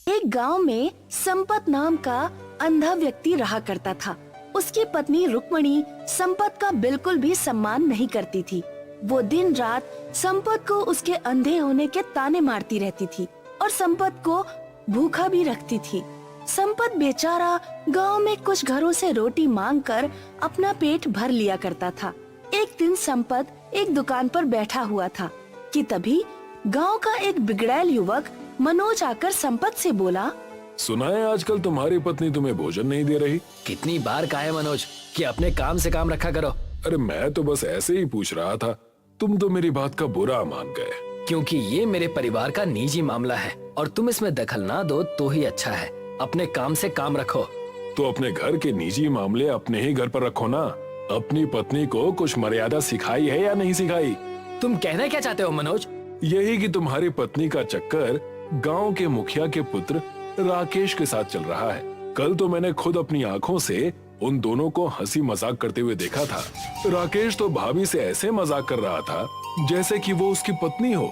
एक गांव में संपत नाम का अंधा व्यक्ति रहा करता था। उसकी पत्नी रुक्मणी संपत का बिल्कुल भी सम्मान नहीं करती थी। वो दिन रात संपत को उसके अंधे होने के ताने मारती रहती थी और संपत को भूखा भी रखती थी। संपत बेचारा गांव में कुछ घरों से रोटी मांगकर अपना पेट भर लिया करता था। एक दिन संपत एक दुकान पर बैठा हुआ था कि तभी गांव का एक बिगड़ैल युवक मनोज आकर संपत से बोला, सुना है आजकल तुम्हारी पत्नी तुम्हें भोजन नहीं दे रही। कितनी बार कहा है मनोज कि अपने काम से काम रखा करो। अरे मैं तो बस ऐसे ही पूछ रहा था, तुम तो मेरी बात का बुरा मान गए। क्योंकि ये मेरे परिवार का निजी मामला है और तुम इसमें दखल ना दो तो ही अच्छा है। अपने काम से काम रखो। तो अपने घर के निजी मामले अपने ही घर पर रखो ना। अपनी पत्नी को कुछ मर्यादा सिखाई है या नहीं सिखाई? तुम कहना क्या चाहते हो मनोज? यही कि तुम्हारी पत्नी का चक्कर गांव के मुखिया के पुत्र राकेश के साथ चल रहा है। कल तो मैंने खुद अपनी आंखों से उन दोनों को हंसी मजाक करते हुए देखा था। राकेश तो भाभी से ऐसे मजाक कर रहा था जैसे कि वो उसकी पत्नी हो।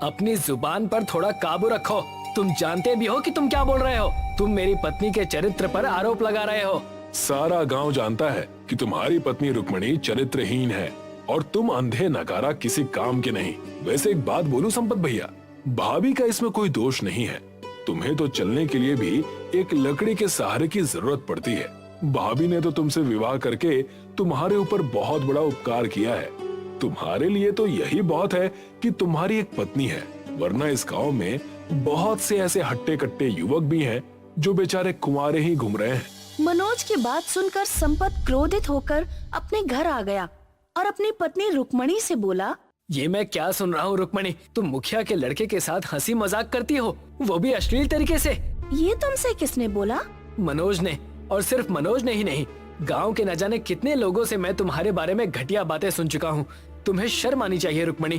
अपनी जुबान पर थोड़ा काबू रखो। तुम जानते भी हो कि तुम क्या बोल रहे हो। तुम मेरी पत्नी के चरित्र पर आरोप लगा रहे हो। सारा गांव जानता है कि तुम्हारी पत्नी रुक्मणी चरित्रहीन है और तुम अंधे नकारा किसी काम के नहीं। वैसे एक बात बोलूं संपत भैया, भाभी का इसमें कोई दोष नहीं है। तुम्हें तो चलने के लिए भी एक लकड़ी के सहारे की जरूरत पड़ती है। भाभी ने तो तुमसे विवाह करके तुम्हारे ऊपर बहुत बड़ा उपकार किया है। तुम्हारे लिए तो यही बहुत है कि तुम्हारी एक पत्नी है, वरना इस गांव में बहुत से ऐसे हट्टे कट्टे युवक भी हैं जो बेचारे कुंवारे ही घूम रहे हैं। मनोज की बात सुनकर संपत क्रोधित होकर अपने घर आ गया और अपनी पत्नी रुक्मणी से बोला, ये मैं क्या सुन रहा हूँ रुक्मणी? तुम मुखिया के लड़के के साथ हंसी मजाक करती हो, वो भी अश्लील तरीके से। ये तुमसे किसने बोला? मनोज ने। और सिर्फ मनोज ने ही नहीं, गांव के न जाने कितने लोगों से मैं तुम्हारे बारे में घटिया बातें सुन चुका हूँ। तुम्हें शर्म आनी चाहिए रुक्मणी।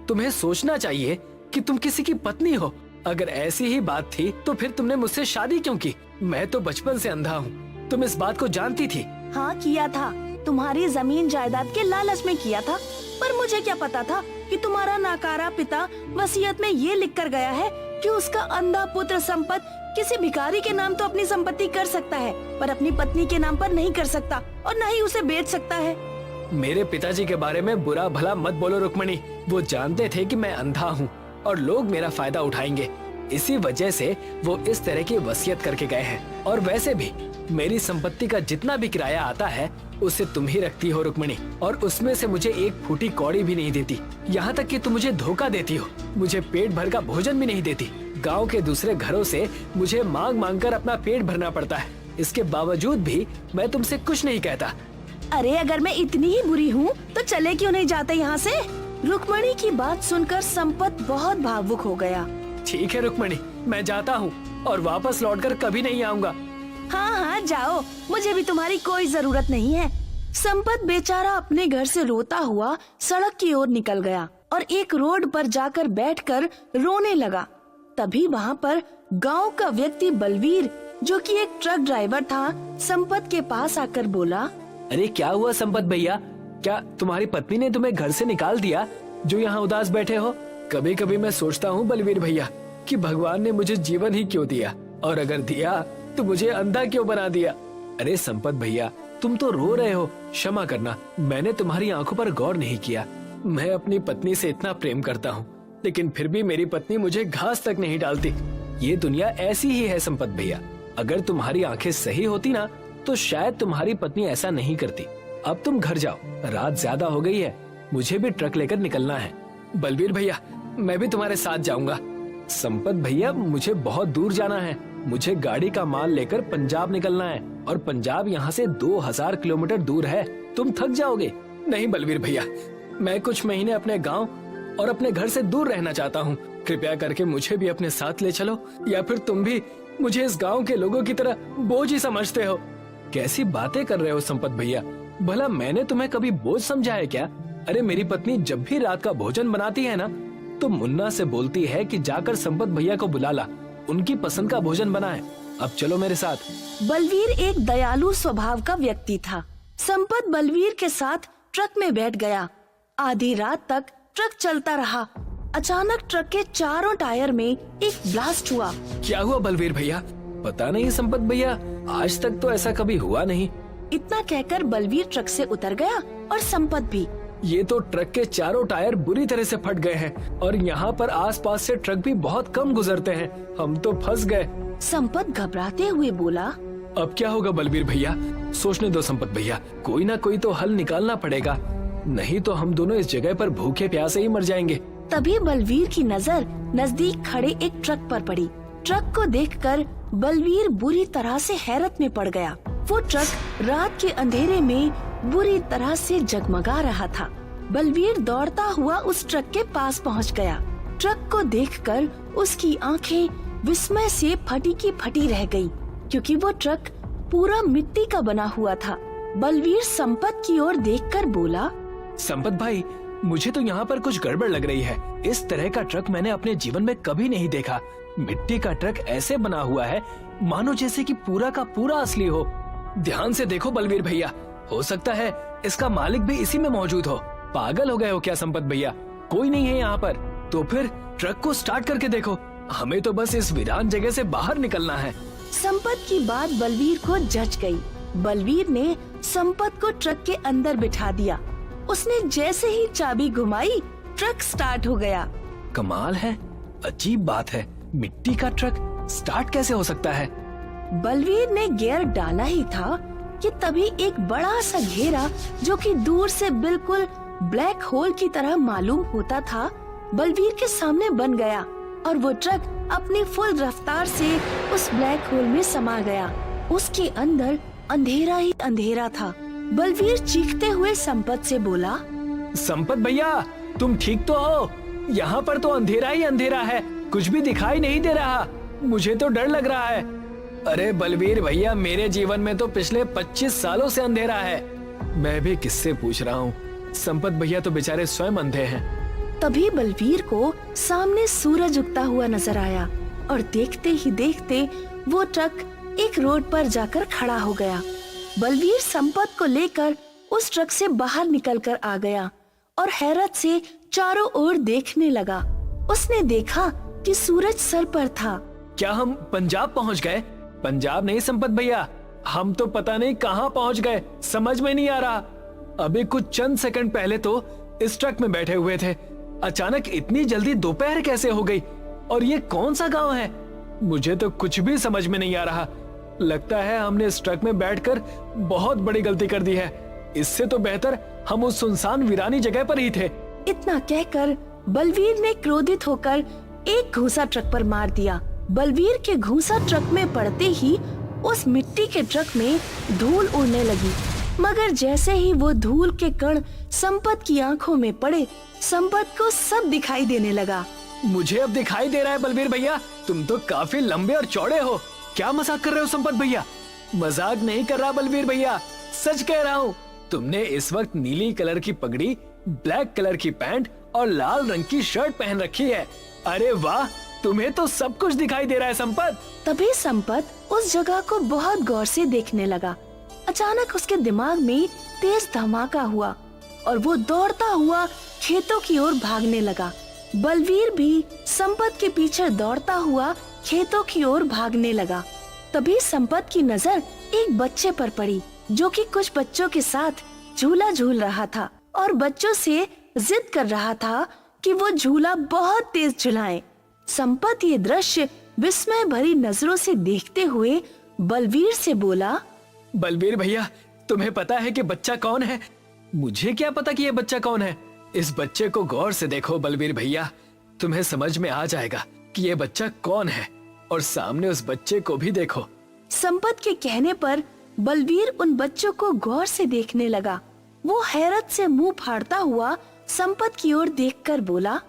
तुम्हें सोचना चाहिए कि तुम किसी की पत्नी हो। अगर ऐसी ही बात थी तो फिर तुमने मुझसे शादी क्यों की? मैं तो बचपन से अंधा हूँ। तुम इस बात को जानती थी? हाँ किया था, तुम्हारी जमीन जायदाद के लालच में किया था। पर मुझे क्या पता था कि तुम्हारा नाकारा पिता वसीयत में ये लिख कर गया है कि उसका अंधा पुत्र संपत किसी भिखारी के नाम तो अपनी संपत्ति कर सकता है, पर अपनी पत्नी के नाम पर नहीं कर सकता और न ही उसे बेच सकता है। मेरे पिताजी के बारे में बुरा भला मत बोलो रुक्मणी। वो जानते थे कि मैं अंधा हूँ और लोग मेरा फायदा उठाएंगे। इसी वजह से वो इस तरह की वसीयत करके गए हैं। और वैसे भी मेरी संपत्ति का जितना भी किराया आता है उसे तुम ही रखती हो रुक्मणी, और उसमें से मुझे एक फूटी कौड़ी भी नहीं देती। यहाँ तक कि तुम मुझे धोखा देती हो, मुझे पेट भर का भोजन भी नहीं देती। गांव के दूसरे घरों से मुझे मांग मांग कर अपना पेट भरना पड़ता है। इसके बावजूद भी मैं तुमसे कुछ नहीं कहता। अरे अगर मैं इतनी ही बुरी हूँ तो चले क्यों नहीं जाते यहाँ से? रुक्मणी की बात सुनकर संपत बहुत भावुक हो गया। ठीक है रुक्मणी, मैं जाता हूँ और वापस लौटकर कभी नहीं आऊँगा। हाँ हाँ जाओ, मुझे भी तुम्हारी कोई जरूरत नहीं है। संपत बेचारा अपने घर से रोता हुआ सड़क की ओर निकल गया और एक रोड पर जाकर बैठकर रोने लगा। तभी वहाँ पर गांव का व्यक्ति बलवीर, जो कि एक ट्रक ड्राइवर था, संपत के पास आकर बोला, अरे क्या हुआ संपत भैया? क्या तुम्हारी पत्नी ने तुम्हें घर से निकाल दिया जो यहाँ उदास बैठे हो? कभी कभी मैं सोचता हूँ बलवीर भैया कि भगवान ने मुझे जीवन ही क्यों दिया, और अगर दिया तो मुझे अंधा क्यों बना दिया? अरे संपत भैया, तुम तो रो रहे हो, क्षमा करना, मैंने तुम्हारी आंखों पर गौर नहीं किया। मैं अपनी पत्नी से इतना प्रेम करता हूँ, लेकिन फिर भी मेरी पत्नी मुझे घास तक नहीं डालती। ये दुनिया ऐसी ही है संपत भैया। अगर तुम्हारी आंखें सही होती ना तो शायद तुम्हारी पत्नी ऐसा नहीं करती। अब तुम घर जाओ, रात ज्यादा हो गई है, मुझे भी ट्रक लेकर निकलना है। बलवीर भैया, मैं भी तुम्हारे साथ जाऊंगा। संपत भैया, मुझे बहुत दूर जाना है। मुझे गाड़ी का माल लेकर पंजाब निकलना है और पंजाब यहाँ से 2000 किलोमीटर दूर है। तुम थक जाओगे। नहीं बलवीर भैया, मैं कुछ महीने अपने गांव और अपने घर से दूर रहना चाहता हूँ। कृपया करके मुझे भी अपने साथ ले चलो, या फिर तुम भी मुझे इस गांव के लोगों की तरह बोझ ही समझते हो। कैसी बातें कर रहे हो संपत भैया? भला मैंने तुम्हें कभी बोझ समझा है क्या? अरे मेरी पत्नी जब भी रात का भोजन बनाती है ना तो मुन्ना से बोलती है कि जाकर संपत भैया को बुला ला, उनकी पसंद का भोजन बनाए। अब चलो मेरे साथ। बलवीर एक दयालु स्वभाव का व्यक्ति था। संपत बलवीर के साथ ट्रक में बैठ गया। आधी रात तक ट्रक चलता रहा। अचानक ट्रक के चारों टायर में एक ब्लास्ट हुआ। क्या हुआ बलवीर भैया? पता नहीं संपत भैया, आज तक तो ऐसा कभी हुआ नहीं। इतना कहकर बलवीर ट्रक से उतर गया और संपत भी। ये तो ट्रक के चारों टायर बुरी तरह से फट गए हैं और यहाँ पर आसपास से ट्रक भी बहुत कम गुजरते हैं। हम तो फंस गए। संपत घबराते हुए बोला। अब क्या होगा बलवीर भैया? सोचने दो संपत भैया, कोई ना कोई तो हल निकालना पड़ेगा, नहीं तो हम दोनों इस जगह पर भूखे प्यासे ही मर जाएंगे। तभी बलवीर की नजर नजदीक खड़े एक ट्रक पर पड़ी। ट्रक को देखकर बलवीर बुरी तरह से हैरत में पड़ गया। वो ट्रक रात के अंधेरे में बुरी तरह से जगमगा रहा था। बलवीर दौड़ता हुआ उस ट्रक के पास पहुंच गया। ट्रक को देखकर उसकी आंखें विस्मय से फटी की फटी रह गई, क्योंकि वो ट्रक पूरा मिट्टी का बना हुआ था। बलवीर संपत की ओर देखकर बोला। संपत भाई, मुझे तो यहाँ पर कुछ गड़बड़ लग रही है। इस तरह का ट्रक मैंने अपने जीवन में कभी नहीं देखा। मिट्टी का ट्रक ऐसे बना हुआ है मानो जैसे कि पूरा का पूरा असली हो। ध्यान से देखो बलवीर भैया, हो सकता है इसका मालिक भी इसी में मौजूद हो। पागल हो गए हो क्या संपत भैया? कोई नहीं है यहाँ पर। तो फिर ट्रक को स्टार्ट करके देखो, हमें तो बस इस वीरान जगह से बाहर निकलना है। संपत की बात बलवीर को जच गई। बलवीर ने संपत को ट्रक के अंदर बिठा दिया। उसने जैसे ही चाबी घुमाई, ट्रक स्टार्ट हो गया। कमाल है, अजीब बात है, मिट्टी का ट्रक स्टार्ट कैसे हो सकता है? बलवीर ने गियर डाला ही था कि तभी एक बड़ा सा घेरा, जो कि दूर से बिल्कुल ब्लैक होल की तरह मालूम होता था, बलवीर के सामने बन गया और वो ट्रक अपनी फुल रफ्तार से उस ब्लैक होल में समा गया। उसके अंदर अंधेरा ही अंधेरा था। बलवीर चीखते हुए संपत से बोला। संपत भैया, तुम ठीक तो हो? यहाँ पर तो अंधेरा ही अंधेरा है, कुछ भी दिखाई नहीं दे रहा। मुझे तो डर लग रहा है। अरे बलवीर भैया, मेरे जीवन में तो पिछले 25 सालों से अंधेरा है। मैं भी किससे पूछ रहा हूँ, संपत भैया तो बेचारे स्वयं अंधे हैं। तभी बलवीर को सामने सूरज उगता हुआ नजर आया और देखते ही देखते वो ट्रक एक रोड पर जाकर खड़ा हो गया। बलवीर संपत को लेकर उस ट्रक से बाहर निकलकर आ गया और हैरत से चारों ओर देखने लगा। उसने देखा कि सूरज सर पर था। क्या हम पंजाब पहुंच गए? पंजाब नहीं संपत भैया, हम तो पता नहीं कहां पहुंच गए, समझ में नहीं आ रहा। अभी कुछ चंद सेकंड पहले तो इस ट्रक में बैठे हुए थे, अचानक इतनी जल्दी दोपहर कैसे हो गई? और ये कौन सा गांव है? मुझे तो कुछ भी समझ में नहीं आ रहा। लगता है हमने इस ट्रक में बैठकर बहुत बड़ी गलती कर दी है। इससे तो बेहतर हम उस सुनसान वीरानी जगह पर ही थे। इतना कहकर बलवीर ने क्रोधित होकर एक घूंसा ट्रक पर मार दिया। बलवीर के घूंसा ट्रक में पड़ते ही उस मिट्टी के ट्रक में धूल उड़ने लगी, मगर जैसे ही वो धूल के कण संपत की आंखों में पड़े, संपत को सब दिखाई देने लगा। मुझे अब दिखाई दे रहा है बलवीर भैया, तुम तो काफी लंबे और चौड़े हो। क्या मजाक कर रहे हो संपत भैया? मजाक नहीं कर रहा बलवीर भैया, सच कह रहा हूँ। तुमने इस वक्त नीली कलर की पगड़ी, ब्लैक कलर की पैंट और लाल रंग की शर्ट पहन रखी है। अरे वाह, तुम्हें तो सब कुछ दिखाई दे रहा है संपत। तभी संपत उस जगह को बहुत गौर से देखने लगा। अचानक उसके दिमाग में तेज धमाका हुआ और वो दौड़ता हुआ खेतों की ओर भागने लगा। बलवीर भी संपत के पीछे दौड़ता हुआ खेतों की ओर भागने लगा। तभी संपत की नजर एक बच्चे पर पड़ी, जो कि कुछ बच्चों के साथ झूला झूल रहा था और बच्चों से जिद कर रहा था कि वो झूला बहुत तेज झुलाएं। संपत ये दृश्य विस्मय भरी नजरों से देखते हुए बलवीर से बोला। बलवीर भैया, तुम्हें पता है कि बच्चा कौन है? मुझे क्या पता कि ये बच्चा कौन है? इस बच्चे को गौर से देखो बलवीर भैया, तुम्हें समझ में आ जाएगा कि ये बच्चा कौन है। और सामने उस बच्चे को भी देखो। संपत के कहने पर बलवीर उन बच्चों को गौर से देखने लगा। वो हैरत से मुंह फाड़ता हुआ संपत की ओर देखकर बोला।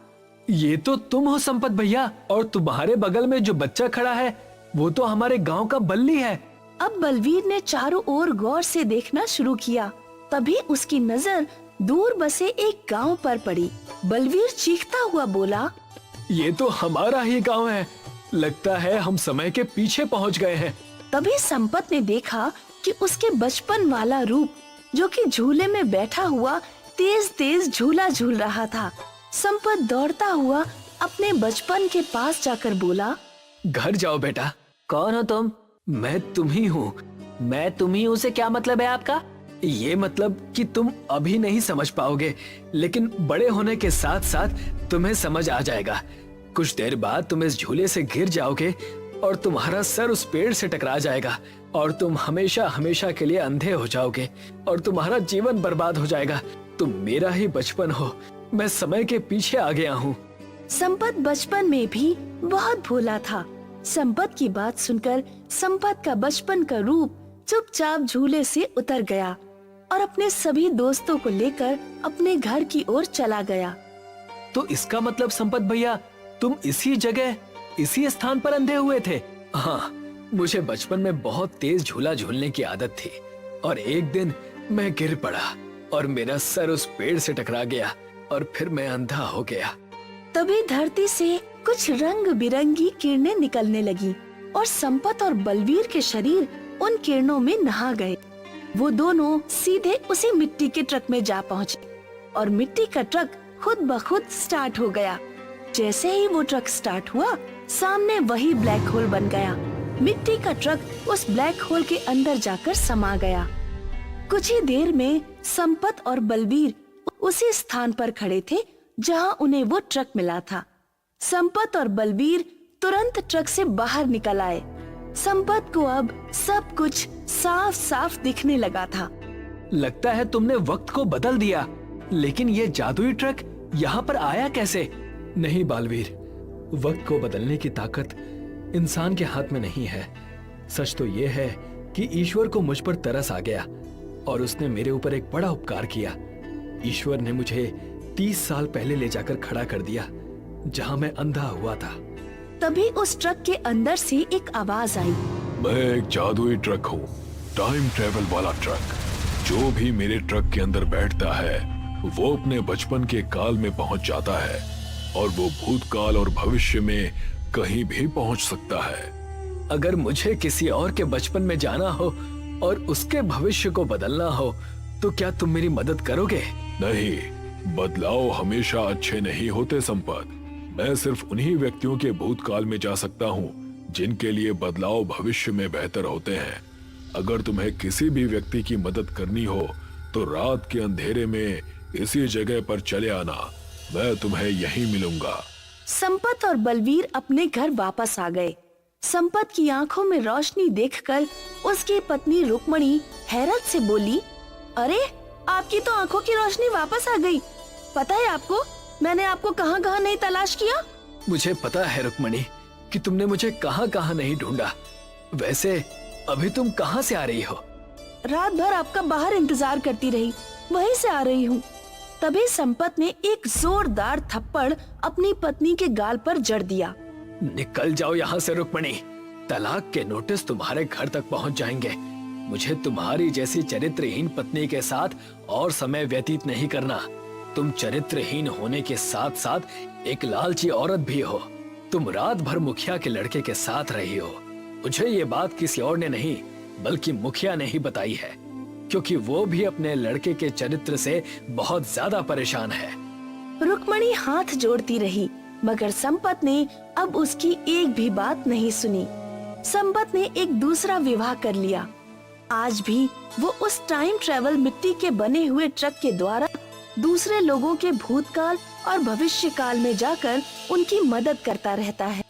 ये तो तुम हो संपत भैया, और तुम्हारे बगल में जो बच्चा खड़ा है वो तो हमारे गांव का बल्ली है। अब बलवीर ने चारों ओर गौर से देखना शुरू किया। तभी उसकी नजर दूर बसे एक गांव पर पड़ी। बलवीर चीखता हुआ बोला। ये तो हमारा ही गांव है, लगता है हम समय के पीछे पहुंच गए हैं। तभी संपत ने देखा कि उसके बचपन वाला रूप, जो कि झूले में बैठा हुआ तेज तेज झूला झूल रहा था। संपत दौड़ता हुआ अपने बचपन के पास जाकर बोला, घर जाओ बेटा। कौन हो तुम? मैं तुम ही हूँ। मैं तुम ही हूँ से क्या मतलब है आपका? ये मतलब कि तुम अभी नहीं समझ पाओगे, लेकिन बड़े होने के साथ साथ तुम्हें समझ आ जाएगा। कुछ देर बाद तुम इस झूले से गिर जाओगे और तुम्हारा सर उस पेड़ से टकरा जाएगा और तुम हमेशा हमेशा के लिए अंधे हो जाओगे और तुम्हारा जीवन बर्बाद हो जाएगा। तुम मेरा ही बचपन हो। मैं समय के पीछे आ गया हूँ। संपत बचपन में भी बहुत भोला था। संपत की बात सुनकर संपत का बचपन का रूप चुपचाप झूले से उतर गया और अपने सभी दोस्तों को लेकर अपने घर की ओर चला गया। तो इसका मतलब संपत भैया, तुम इसी जगह इसी स्थान पर अंधे हुए थे? हाँ, मुझे बचपन में बहुत तेज झूला झूलने की आदत थी और एक दिन मैं गिर पड़ा और मेरा सर उस पेड़ से टकरा गया और फिर मैं अंधा हो गया। तभी धरती से कुछ रंग बिरंगी किरणें निकलने लगी और संपत और बलवीर के शरीर उन किरणों में नहा गए। वो दोनों सीधे उसी मिट्टी के ट्रक में जा पहुँचे और मिट्टी का ट्रक खुद ब खुद स्टार्ट हो गया। जैसे ही वो ट्रक स्टार्ट हुआ, सामने वही ब्लैक होल बन गया। मिट्टी का ट्रक उस ब्लैक होल के अंदर जाकर समा गया। कुछ ही देर में संपत और बलवीर उसी स्थान पर खड़े थे जहां उन्हें वो ट्रक मिला था। संपत और बलवीर तुरंत ट्रक से बाहर निकल आए। संपत को अब सब कुछ साफ साफ दिखने लगा था। लगता है तुमने वक्त को बदल दिया, लेकिन ये जादुई ट्रक यहाँ पर आया कैसे? नहीं बालवीर, वक्त को बदलने की ताकत इंसान के हाथ में नहीं है। सच तो ये है कि ईश्वर को मुझ पर तरस आ गया और उसने मेरे ऊपर एक बड़ा उपकार किया। ईश्वर ने मुझे 30 साल पहले ले जाकर खड़ा कर दिया जहां मैं अंधा हुआ था। तभी उस ट्रक के अंदर से एक आवाज आई। मैं एक जादुई ट्रक हूँ, टाइम ट्रेवल वाला ट्रक। जो भी मेरे ट्रक के अंदर बैठता है वो अपने बचपन के काल में पहुँच जाता है और वो भूतकाल और भविष्य में कहीं भी पहुँच सकता है। अगर मुझे किसी और के बचपन में जाना हो और उसके भविष्य को बदलना हो तो क्या तुम मेरी मदद करोगे? नहीं, बदलाव हमेशा अच्छे नहीं होते संपत। मैं सिर्फ उन्हीं व्यक्तियों के भूतकाल में जा सकता हूँ जिनके लिए बदलाव भविष्य में बेहतर होते हैं। अगर तुम्हें किसी भी व्यक्ति की मदद करनी हो तो रात के अंधेरे में इसी जगह पर चले आना, मैं तुम्हें यहीं मिलूंगा। संपत और बलवीर अपने घर वापस आ गए। संपत की आंखों में रोशनी देखकर उसकी पत्नी रुक्मणी हैरत से बोली, अरे आपकी तो आंखों की रोशनी वापस आ गई। पता है आपको, मैंने आपको कहाँ कहाँ नहीं तलाश किया। मुझे पता है रुक्मणी कि तुमने मुझे कहाँ कहाँ नहीं ढूंढा। वैसे अभी तुम कहाँ से आ रही हो? रात भर आपका बाहर इंतजार करती रही, वहीं से आ रही हूँ। तभी संपत ने एक जोरदार थप्पड़ अपनी पत्नी के गाल पर जड़ दिया। निकल जाओ यहाँ से रुक्मणी, तलाक के नोटिस तुम्हारे घर तक पहुँच जाएंगे। मुझे तुम्हारी जैसी चरित्रहीन पत्नी के साथ और समय व्यतीत नहीं करना। तुम चरित्रहीन होने के साथ साथ एक लालची औरत भी हो। तुम रात भर मुखिया के लड़के के साथ रही हो। मुझे ये बात किसी और ने नहीं बल्कि मुखिया ने ही बताई है, क्योंकि वो भी अपने लड़के के चरित्र से बहुत ज्यादा परेशान है। रुक्मणी हाथ जोड़ती रही, मगर संपत ने अब उसकी एक भी बात नहीं सुनी। संपत ने एक दूसरा विवाह कर लिया। आज भी वो उस टाइम ट्रेवल मिट्टी के बने हुए ट्रक के द्वारा दूसरे लोगों के भूतकाल और भविष्य काल में जाकर उनकी मदद करता रहता है।